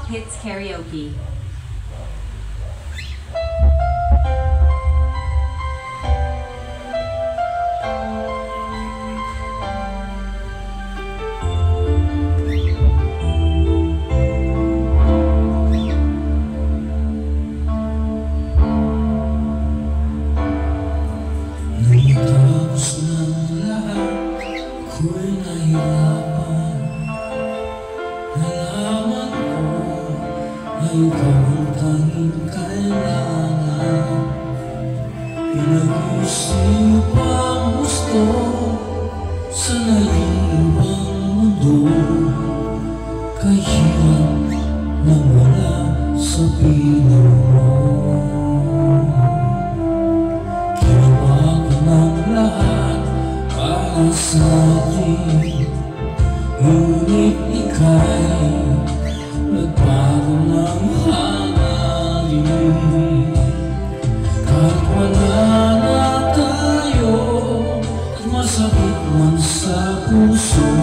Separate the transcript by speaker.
Speaker 1: Top Hits Karaoke.
Speaker 2: Tapos ng lahat, ako'y nahirapan. Nalaman ko na ikaw ang tanging kailangan. Pinag-iisipang gusto sa naiibang mundo. Kahirap na wala sa piling mo. Para sa atin, ngunit ika'y nagbago ng hangarin. Kahit wala na tayo at masakit man sa puso,